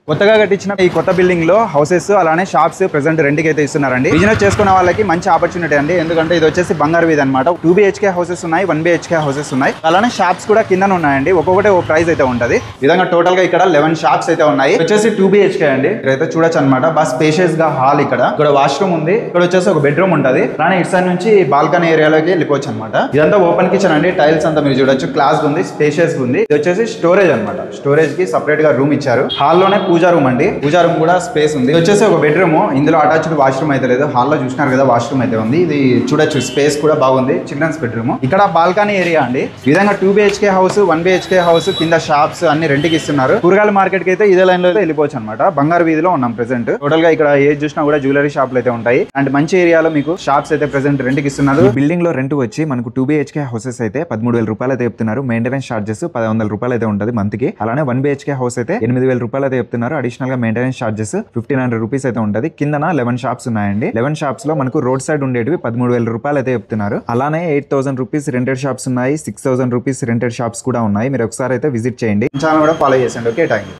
కొత్తగా కట్టించిన ఈ కొత్త బిల్డింగ్ లో హౌసెస్ అలానే షాప్స్ ప్రెసెంట్ రెంట్ కి అయితే ఇస్తున్నారండి. బిజినెస్ చేసుకున్న వాళ్ళకి మంచి ఆపర్చునిటీ అండి. ఎందుకంటే ఇది వచ్చేసి బంగారు వీధి అనమాట. 2 BHK హౌసెస్ ఉన్నాయి, 1 BHK హౌసెస్ ఉన్నాయి. అలానే షాప్స్ కూడా కింద ఉన్నాయండి. ఒక్కొక్కటి ఓ ప్రైస్ అయితే ఉంటది. విధంగా టోటల్ గా ఇక్కడ 11 షాప్స్ అయితే ఉన్నాయి. వచ్చేసి 2 BHK అండి. ఇక్కడైతే చూడొచ్చు అనమాట. బాగా స్పేషియస్ గా హాల్ ఇక్కడ వాష్రూమ్ ఉంది. ఇక్కడ వచ్చేసి ఒక బెడ్రూమ్ ఉంటది. అలానే ఇటు సైడ్ నుంచి బాల్కనీ ఏరియాలోకి వెళ్ళిపోవచ్చు అనమాట. ఇదంతా ఓపెన్ కిచెన్ అండి. టైల్స్ అంతా మీరు చూడొచ్చు. క్లాస్ ఉంది, స్పేషియస్ ఉంది. ఇది వచ్చేసి స్టోరేజ్ అనమాట. స్టోరేజ్ కి సపరేట్ గా రూమ్ ఇచ్చారు. హాల్ లోనే పూజా రూమ్ అండి. పూజా రూమ్ కూడా స్పేస్ ఉంది. ఇది వచ్చేసి ఒక బెడ్రూమ్. ఇందులో అటాచ్డ్ వాష్రూమ్ అయితే లేదు. హాల్ లో చూసినారు కదా, వాష్రూమ్ అయితే ఉంది. ఇది చూడొచ్చు, స్పేస్ కూడా బాగుంది. Children's bedroom. ఇక్కడ బాల్కనీ ఏరియా అండి. ఈ విధంగా 2 BHK హౌస్, 1 BHK హౌస్ కింద షాప్స్ అన్ని రెంట్కి ఇస్తున్నారు. కూరగాయల మార్కెట్ కి అయితే ఇదే లైన్ లో వెళ్ళిపోవచ్చు అనమాట. బంగారు వీధిలో ఉన్నాం ప్రెసెంట్. టోటల్ గా ఇక్కడ ఏది చూసినా కూడా జ్యువెలరీ షాపులు అయితే ఉంటాయి. అండ్ మంచి ఏరియాలో మీకు షాప్స్ అయితే ప్రెసెంట్ రెంట్కి ఇస్తున్నారు. బిల్డింగ్ లో రెంట్ వచ్చి మనకు 2 BHK హౌసెస్ అయితే 13,000 రూపాయలు అయితే చెప్తున్నారు. మెయింటెనెన్స్ చార్జెస్ 1,100 రూపాయలు అయితే ఉంటుంది మంత్ కి. అలానే 1 BHK హౌస్ అయితే 8,000 రూపాయలు అయితే చెప్తున్నారు. అడిషనల్ గా మెయింటెనెన్స్ చార్జెస్ 1,500 రూపీస్ అయితే ఉంటుంది. కిందన 11 షాప్స్ ఉన్నాయండి. 11 షాప్స్ లో మనకు రోడ్ సైడ్ ఉండేటివి 13,000 రూపాయలు అయితే చెప్తున్నారు. అలానే 8,000 రూపీస్ రెంటెడ్ షాప్స్ ఉన్నాయి. 6,000 రూపీస్ రెంటెడ్ షాప్స్ కూడా ఉన్నాయి. మీరు ఒకసారి అయితే విజిట్ చేయండి. ఛానల్ కూడా ఫాలో చేయండి. Okay, thank you.